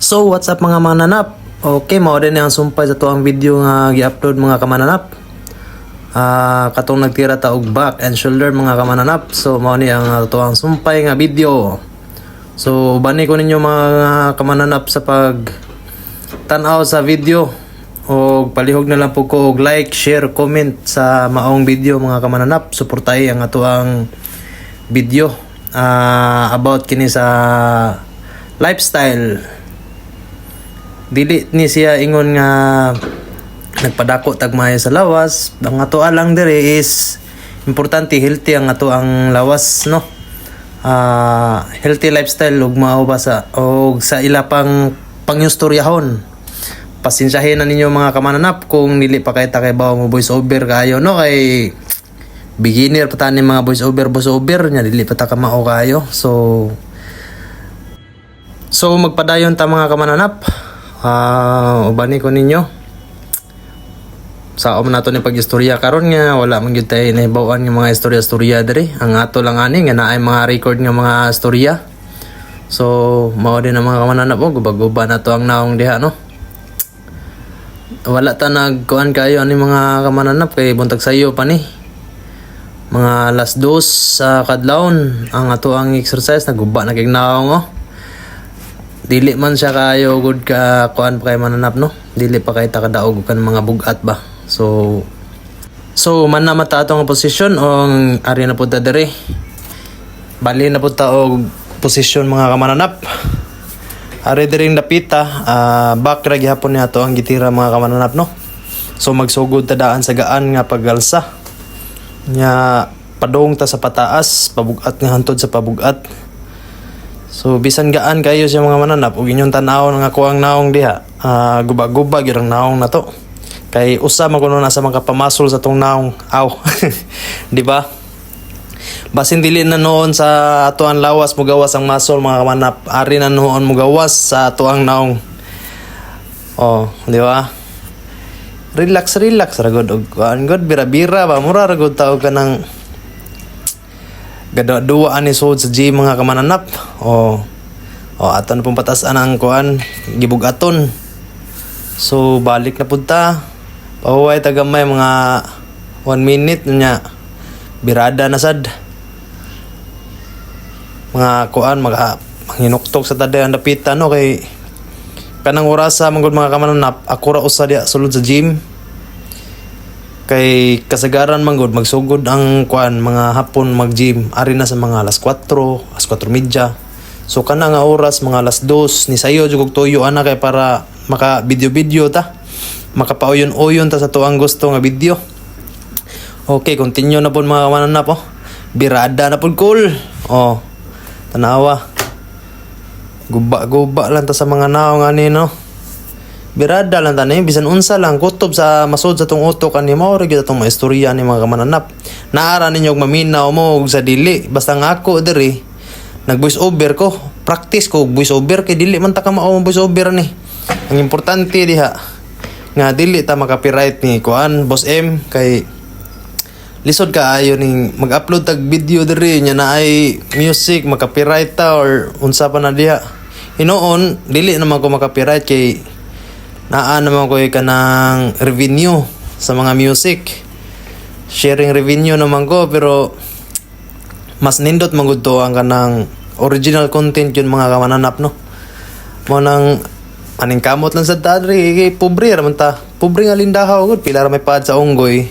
So what's up mga mananap? Okay, mao din ang sumpay sa tuang video nga gi-upload mga kamananap. Katong nagtira ta og back and shoulder mga kamananap. So mao ni ang tuang sumpay nga video. So bani ko ninyo mga kamananap sa pag tan-aw sa video, og palihog na lang po ko og like, share, comment sa maong video mga kamananap. Suportahi ang atuang video about kini sa lifestyle. Dili ni siya ingon nga nagpadako tagmayo sa lawas. Ang ato lang dire is importante healthy ang ato ang lawas, no. Healthy lifestyle ug mao ba sa og sa ila pang pangyostoryahon. Pasensyahin na ninyo mga kamananap kung dili pa kay bawo mo voice over kayo, no, kay beginner pa tani mga voice over nya dili pa ta ka mao kayo. So magpadayon ta mga kamananap. Ubani ko ninyo sa nato ni pag-istorya karon nga wala man gyud tay nahibaw-an nga mga istorya diri. Ang ato lang ani nga naay mga record nga mga istorya. So mao din ang mga kamananap, gubag-guba na to ang naong diha, no. Wala ta nagkuan kayo ani mga kamananap kay buntag sayo pa ni mga last dose sa kadlawon ang ato ang exercise. Naguba na kay naong, oh. Dili man siya kayo good ka kuan pa kay mananap, no. Dili pa kay takadaog kan mga bugat ba. So man na mata atong posisyon ong ari na pud ta diri. Bali na pud ta og posisyon mga kamananap. Ari diring dapita, back ra gihapon ni ato ang gitira mga kamananap, no. So magsugod ta daan sa gaan nga paggalsa. Nya padong ta sa pataas, pabugat nga hantod sa pabugat. So bisan gaan kayo sa mga mananap ug inyong tan-aw nga kuang naong diha, guba-guba gyud ang naong nato. Kay usa man kuno na sa mga pamasol sa tong naong. Aw. Di ba? Basin dili na noon sa ato ang lawas mugawas ang muscle mga kamanap. Ari na noon mugawas sa ato ang naong. Oh, di ba? Relax ra gud og kuan gud bira-bira ba mura ra gud taog ka ng gadaduwa ani sud sa gym mga kamananap. Aton pong patasan ang kuan gibugaton. So balik na pud ta. Pahuway ta gamay mga 1 minute nya birada na sad. Mga kuan manghinuktok sa taday ang dapitan, no, kay kanang orasa manggod mga kamananap ako ra usa diha sulod sa gym. Kay kasagaran manggod magsugod ang kuan mga hapon mag-gym ari na sa mga alas 4, alas 4:30. So kana nga oras mga alas 2 ni sayo jud og tuyo ana kay para maka video ta. Makapauyon-uyon ta sa tuang gusto nga video. Okay, continue na pud mga mananap, oh. Birada na pud cool. Tanawa. Guba lang ta sa mga naong ani, no. Birada lang tani bisan unsa lang kutob sa masud sa tong utok ani mao ra gyud atong maistorya ni mga kamananap. Naara ninyo og maminaw mo og sa dili basta nga ako diri nag voice over ko, practice ko voice over kay dili man ta ka mao voice over ni. Ang importante diha nga dili ta maka-copyright ni kuan Boss M kay lisod ka ayo ning mag-upload tag video diri nya na ay music maka-copyright ta or unsa pa na diha. Hinoon dili naman ko maka-copyright kay naa naman ko kanang revenue sa mga music. Sharing revenue naman ko pero mas nindot man gud to ang kanang original content yun mga kamananap, no. Mo nang aning kamot lang sa tadri kay pobre ra man ta. Pobre nga lindahaw gud pila ra may pad sa unggoy.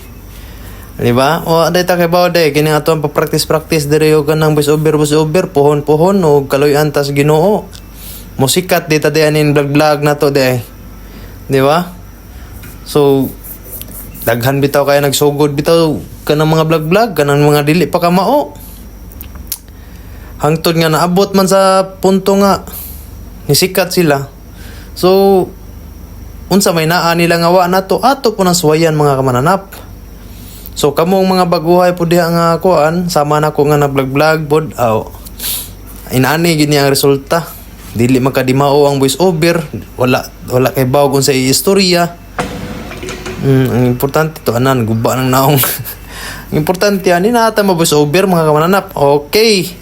Di ba? O aday ta kay bawde kini ato ang practice diri og kanang voice over pohon og kaloy-an ta sa Ginoo. Musikat dita dianin vlog na to de. Di ba? So daghan bitaw kaya nagsugod bitaw kanang mga vlog kanang mga dili pa ka mao. Hangtod nga naabot man sa punto nga nisikat sila. So unsa may naa nila nga wa nato ato po nang suwayan mga kamananap. So kamong mga baguhay po diha nga kuan sama na ko nga nag-vlog pod. Inani gid ang resulta. Dili makadimao ang voice over, wala kay bawog sa istorya. Ang importante to anan guba nang naong. Ang importante ani nata mo voice over mga kamananap. Okay.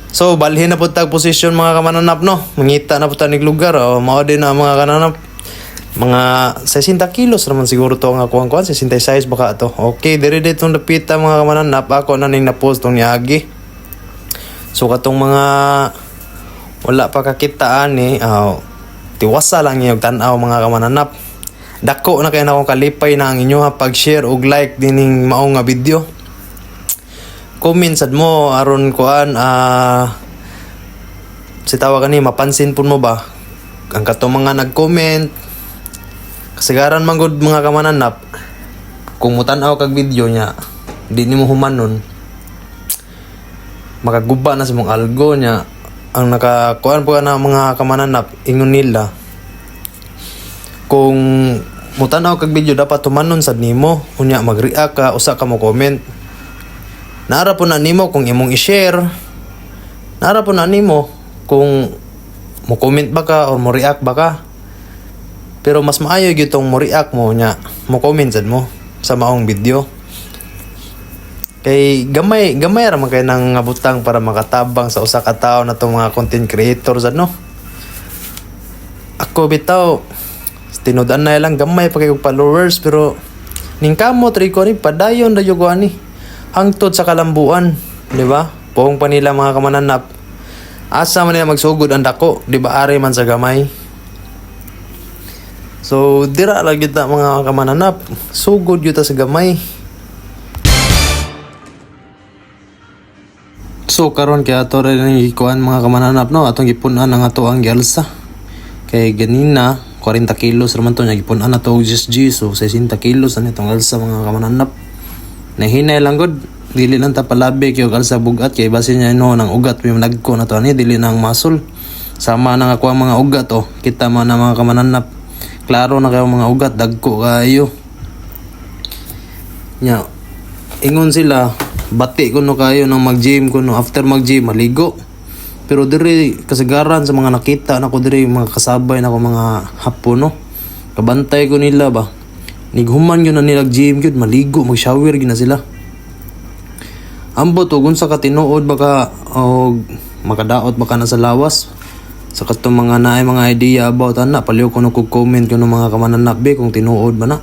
So balhin na pud tag posisyon mga kamananap no. Mangita na pud tanig lugar o mao din na mga kananap. Mga 60 kilos naman siguro to nga kuan 66 baka to. Okay, diri ditong dapita mga kamananap ako na ning na-post tong niagi. So katong mga wala pa kakitaan ni tiwasa lang yung tan-aw mga kamananap. Dako na kay na akong kalipay na ang inyo pag-share og like dining mao nga video. Comment sad mo aron kuan si tawag ani mapansin pud mo ba ang katong mga nag-comment kasagaran man gud mga kamananap kung mutan-aw kag video nya di nimo humanon makaguba na sa mong algo nya ang nakakuan po na mga kamananap ingon nila kung mutan-aw kag video dapat humanon sad nimo unya mag-react ka usa ka mo comment. Nara po na nimo kung imong i-share. Nara po na nimo kung mo comment ba ka or mo react ba ka. Pero mas maayo gyud tong mo react mo nya, mo comment sad mo sa maong video. Kay gamay ra man kay nang ngabutang para makatabang sa usa ka tawo na tong mga content creators no. Ako bitaw tinud-an na lang gamay pa kay followers pero ning kamot ri ko ni padayon ra jud ko ani. Hangtod sa kalambuan, di ba? Poong pa nila mga kamananap. Asa man nila magsugod ang dako, di ba? Ari man sa gamay. So, dira lang yun mga kamananap. Sugod yun sa gamay. So, karon kaya ato rin ang ikuan mga kamananap, no? Atong gipunan ang ato ang gyalsa. Kay ganina, 40 kilos naman to. Gipunan na to og GSG. So, 60 kilos na itong alsa mga kamananap. Nahinay lang gud dili lang ta palabi kay og alsa bugat kay base niya no nang ugat may nagko na to ani dili nang muscle sama nang ako ang mga ugat kita man na mga kamananap klaro na kayo mga ugat dagko kayo nya ingon sila bati kuno kayo nang mag-gym kuno after mag-gym maligo pero diri kasagaran sa mga nakita nako diri mga kasabay nako mga hapon no kabantay ko nila ba nighuman yun na nilag gym yun, maligo, mag-shower yun na sila. Ambot, kung sa katinuod baka, o makadaot baka na sa lawas. Sa katong mga naay mga idea about ana, paliw ko nag-comment ko ng mga kamananap be kung tinuod ba na.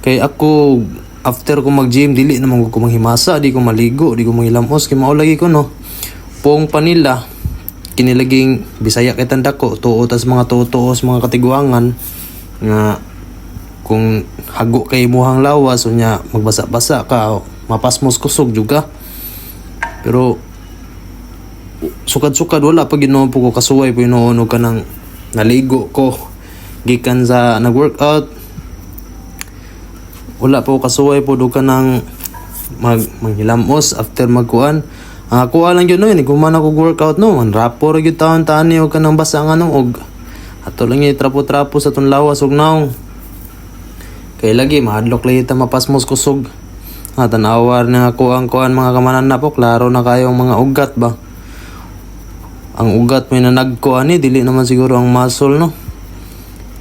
Kay ako, after ko mag-gym, dili naman ko manghimasa, di ko maligo, di ko manghilamos, kaya maulagi ko no. Poong panila, kinilaging bisaya kitang dako, tuotas mga tuotos, mga katiguangan, nga kung hago kay muhang lawas unya magbasa-basa ka mapasmos kusog juga pero sukad-sukad wala pa ginoon po ko kasuway po inoon ka nang naligo ko gikan sa nag-workout wala po kasuway po do ka nang manghilamos after magkuan kuha lang yun no yun kuman ako workout no man rapor gyud taon tani og kanang basa nga nung og ato lang trapo-trapo sa tong lawas og naong kay lagi mahadlok lagi ta mapasmos kusog. Tanawar na ako ang kuan mga kamananap po klaro na kayong mga ugat ba. Ang ugat may nanagko ani dili naman siguro ang muscle no.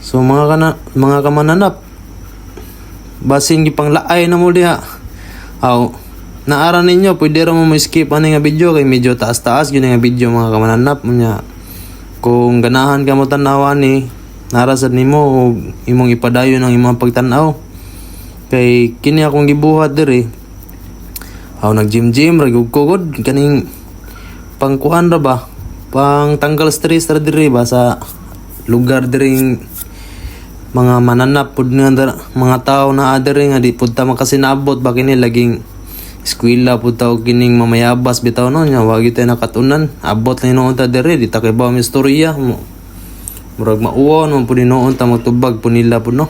So mga kamananap basin gipang laay na mo diha. Naara ninyo pwede ra mo skip ani nga video kay medyo taas-taas gyud nga video mga kamananap nya. Kung ganahan ka mo tan-awan ni narasad nimo imong ipadayon ang imong pagtan-aw kay kini akong gibuhat diri nag-gym ragugkogod kaning pangkuan ra ba pang tanggal stress ra diri ba sa lugar diri mga mananap pud nga mga tao na diri nga di pud ta makasinabot ba kini laging eskwela pud ta kining mamayabas bitaw no nya wa gyud ta nakatunan abot lang noon ta diri di ta kay ba mi istorya mo murag mauwan man po noon ta magtubag po nila po no.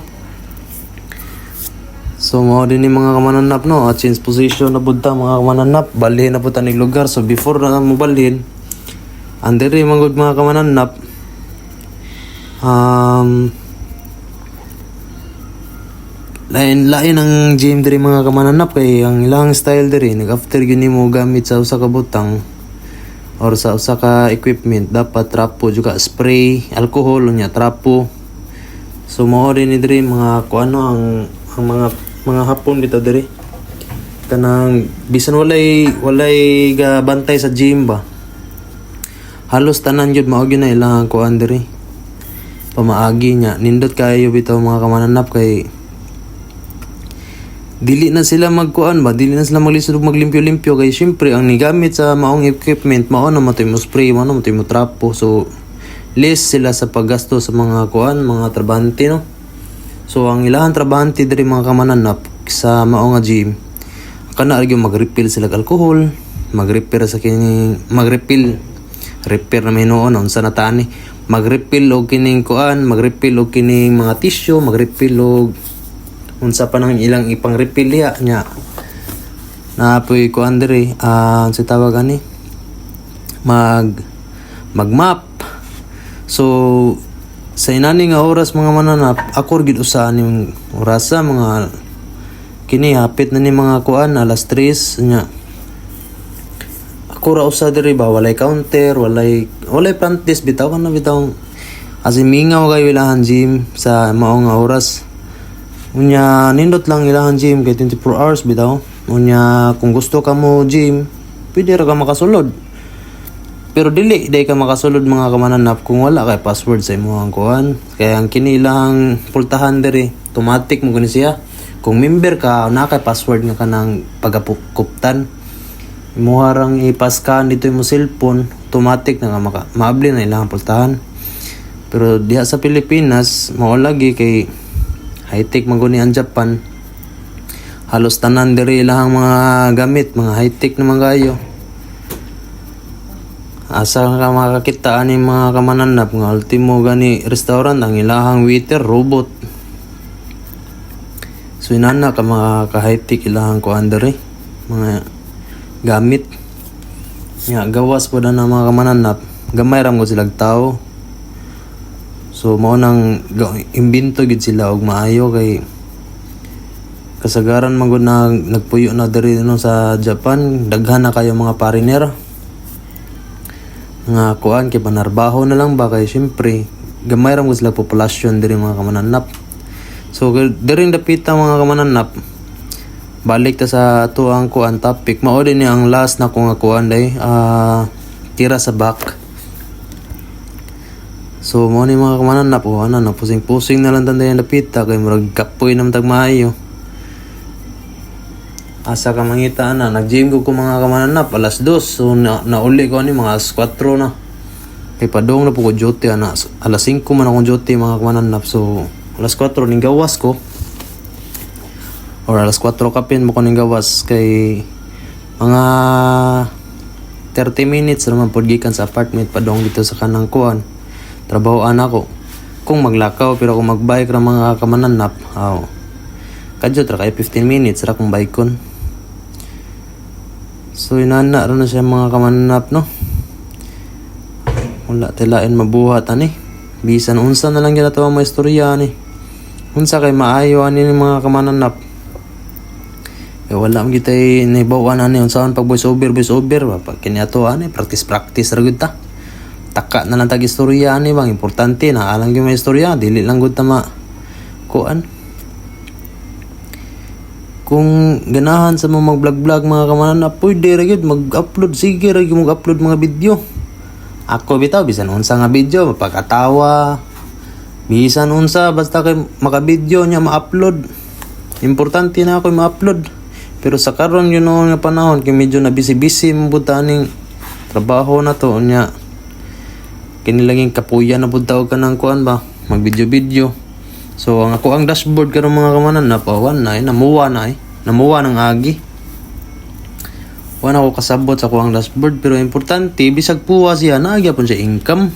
So mao din ni mga kamananap no change position na pud ta mga kamananap balhin na po ta ning lugar so before na mo balhin andere man gud mga kamananap lain ang gym diri mga kamananap kay ang ilang style diri nag after gini mo gamit sa usa ka butang or sa usa ka equipment dapat trapo juga spray alcohol unya trapo so mao rin ni diri mga kuano ang mga hapon dito diri kanang bisan walay ga bantay sa gym ba halos tanan gyud mao gyud na ilang kuan diri pamaagi nya nindot kayo bitaw mga kamananap kay dili na sila magkuan ba, dili na sila maglisod maglimpyo-limpyo kay syempre ang nigamit sa maong equipment mao na matay mo spray, mao na matay mo trapo, so less sila sa paggasto sa mga kuan, mga trabahante no. So ang ilahan trabahante diri mga kamananap sa mao nga gym kana gyud mag-refill sila og alcohol, mag-repair sa kini mag-refill repair na may noon unsa na tani mag-refill og kining kuan, mag-refill og kining mga tissue, mag-refill og unsa pa nang ilang ipang refill nya na apoy kuan diri sa tawag ani mag-map. So sa inani nga oras mga mananap ako gid usahan yung orasa mga kini hapit na ni mga kuan alas 3 nya ako ra usa diri ba walay counter, walay practice bitaw kana bitaw as in mingaw kay ilahan gym sa mao nga oras. Unya nindot lang ilahan gym kay 24 hours bitaw. Unya kung gusto ka mo gym, pwede ra ka makasulod. Pero dili day ka makasulod mga kamananap kung wala kay password sa imong kuan. Kaya ang kini ilang pultahan diri, automatic mo gani siya. Kung member ka, na kay password nga kanang pagapukuptan. Imo harang ipaskan dito imong cellphone, automatic na nga maabli na ilang pultahan. Pero diha sa Pilipinas, mao lagi kay high-tech man guni ang Japan. Halos tanan diri ilang mga gamit, mga high-tech naman kayo. Asa ka makakita ani mga kamananap nga ultimo gani restaurant ang ilahang waiter robot. So inana ka mga ka-high-tech ilahang kuan diri mga gamit. Nya gawas po na mga kamananap, gamay ra mo silang tao. So mao nang imbento gid sila og maayo kay kasagaran man gud na nagpuyo na diri no sa Japan, daghan na kayo mga foreigner nga kuan kay panarbaho na lang ba kay syempre gamay ra mo sila populasyon diri mga kamananap. So diri dapita mga kamananap, balik ta sa ato ang kuan topic, mao din ni ang last na ko nga kuan day tira sa back. So mo ni mga kamananap ana na pusing-pusing na lang tanday napita kay murag kapoy nam tag maayo. Asa ka mangita na nag-gym ko mga kamananap alas 2, so nauli ko ni mga alas 4 na. Kay padong na po ko duty ana alas 5 man akong duty mga kamananap. So alas 4 ning gawas ko. Or alas 4 kapin mo ko ning gawas kay mga 30 minutes naman pod gikan sa apartment padong dito sa kanang kuan. Trabahoan ako kung maglakaw, pero kung magbike ra mga kamananap kadyo tra kay 15 minutes ra kung bike-on. So inana ra na siya mga kamananap no, wala tilain mabuhat ani bisan unsa na lang gyud ato ang mga istorya ni unsa kay maayo ani mga kamananap. Wala man gitay naibawan ani unsaon pag voice over ba kini ato ani practice ra gud ta. Taka na lang tag istorya ani bang importante na alang gyud may istorya, dili lang gud tama kuan. Kung ganahan sa mga mag-vlog mga kamananap, pwede ra gyud mag-upload, sige ra gyud mag-upload mga video. Ako bitaw bisan unsa nga video mapakatawa, bisan unsa basta kay maka-video nya ma-upload. Importante na ako ma-upload. Pero sa karon yun nga panahon kay medyo na busy mo ning trabaho na to nya. Kinilaging kapuya na pud tawag ka ng kuan ba, mag video. So ang ako ang dashboard karon mga kamananap namuwa ng agi. Wala ako kasabot sa kuang dashboard, pero importante bisag puwa siya nagyapon siya income.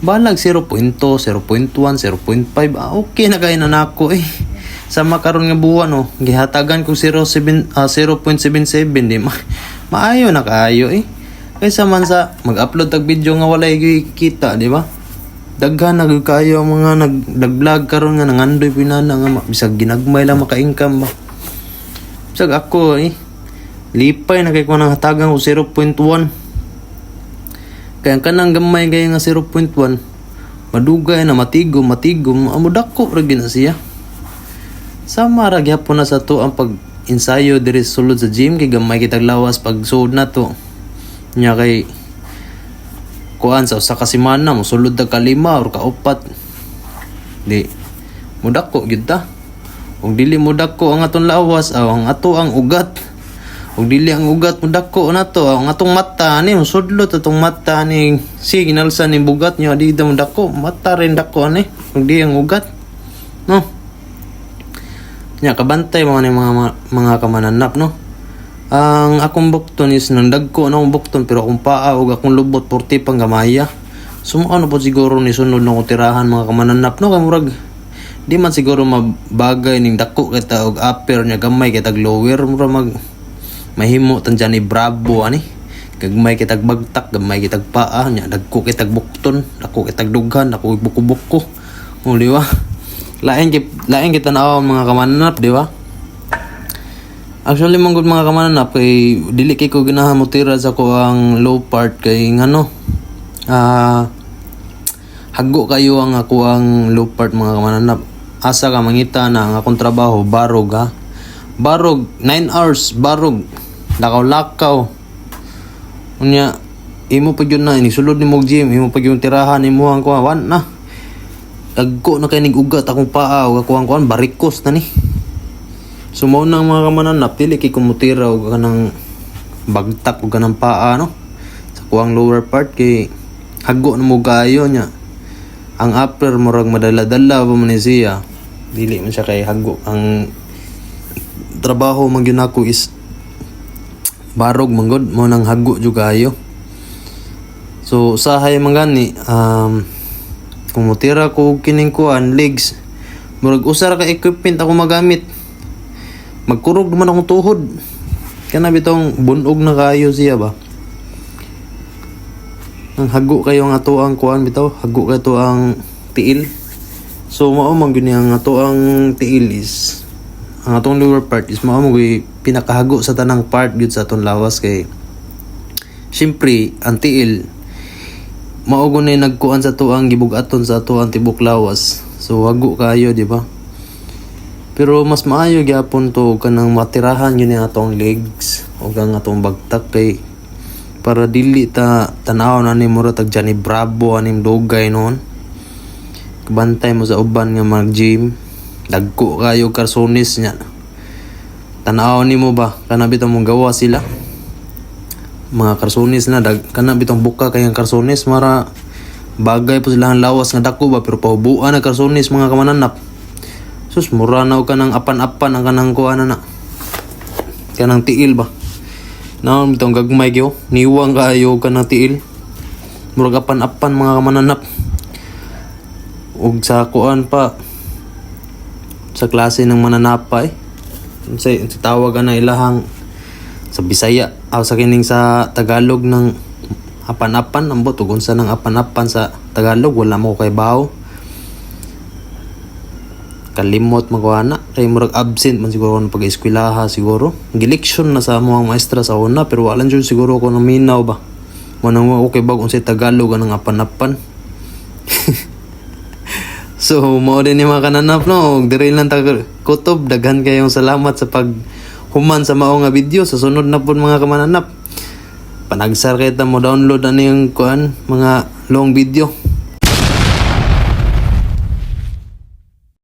Balag 0.2, 0.1, 0.5. Okay na kay na nako sa makaron nga buwan gihatagan ko 0.77 di maayo na kaayo kaysa man sa mag-upload tag video nga walay kita, di ba? Daghan na kayo mga nag-vlog karon nga nangandoy pinana nga bisag ginagmay lang maka-income ba. Bisag ako lipay na kay ko nang hatagan ko 0.1. Kaya kanang gamay gaya nga 0.1 madugay na matigom amo dako ra gina siya. Sama ra gyapon na sa to ang pag-ensayo diri sulod sa gym kay gamay kitag lawas pag suod na to. Nya kay kuan sa usa ka semana mosulod ta kalima or kaupat. Di mudako gyud ta. Ug dili mudako ang aton lawas ang ato ang ugat. Ug dili ang ugat mudako nato ang atong mata ni sudlot atong mata ni si ginalsa ni bugat nyo di daw dako mata rin dako ani ug di ang ugat no nya kabantay mga ni mga kamananap no. Ang akong bukton is nang dagko na akong bukton pero akong paa ug akong lubot porti pang gamaya. Sumuano po siguro ni sunod na akong tirahan mga kamananap no kay murag di man siguro mabagay ning dako kita og upper nya gamay kita lower murag mahimo tan dyan ni bravo ani gagmay kitag bagtak gamay kitag paa nya dagko kitag bukton dako kitag dughan ako buko-buko o di ba lain kita na mga kamananap di ba. Actually manggod mga kamananap kay dili kay ko ganahan mo tira sa ko ang low part kay ngano hago kayo ang ako ang low part mga kamananap. Asa ka mangita na ang akong trabaho barog ha. Barog 9 hours barog lakaw unya imo pa gyud na inisulod ni mog gym imo pa gyud tirahan imo ang kuwan na dagko na kay nig ugat akong paa ug ako ang kuwan barikos na ni. So mao na mga kamananap dili kay kumutira og kanang bagtak og kanang paa no sa kuwang lower part kay hago na mo kayo nya ang upper murag madala-dala pa man siya dili man siya kay hago ang trabaho man gyud nako is barog manggod mo nang hago jud kayo. So usahay man gani kumutira ko kining kuan legs murag usa ra ka equipment ako magamit magkurog naman akong tuhod kana bitong bunog na kayo siya ba ang hago kayo ang ato ang kuan bitaw hago kayo to ang tiil. So mao man gyud ang ato ang tiil is ang atong lower part is mao mo pinakahago sa tanang part gyud sa atong lawas kay syempre ang tiil mao gunay nagkuan sa to ang gibug-aton sa ato ang tibok lawas. So hago kayo di ba. Pero mas maayo gyapon to kanang matirahan yun ang atong legs o ang atong bagtak kay para dili ta tanaw na ni mura tag Johnny Bravo aning dugay noon. Kabantay mo sa uban nga mag-gym dagko kayo karsonis nya. Tanaw nimo ba kana bitong mong gawa sila mga karsonis na kana bitong buka kay ang karsonis mara bagay po sila ang lawas nga dako ba pero pahubuan na karsonis mga kamananap. Sus mura na ka ng apan-apan ang kanang kuana na kanang tiil ba naon bitong gagmay gyo niwang kayo kanang tiil murag apan-apan mga kamananap. Ug sa kuan pa sa klase ng mananapay sa tawag na ilahang sa Bisaya sa kining sa Tagalog ng apan-apan ambot ug unsa ng apan-apan sa Tagalog wala mo kay bawo kalimot magwana kay murag absent man siguro ng pag-eskwelaha siguro gileksyon na sa mga maestra sa una pero wala jud siguro ko nang minaw ba mo nang okay bag unsay Tagalog anang apan-apan. So mo din ni mga kananap no dire lang tag kutob daghan kayong salamat sa pag human sa mao nga video sa sunod na pud mga kamananap panagsar kay ta mo download ani yung kuan mga long video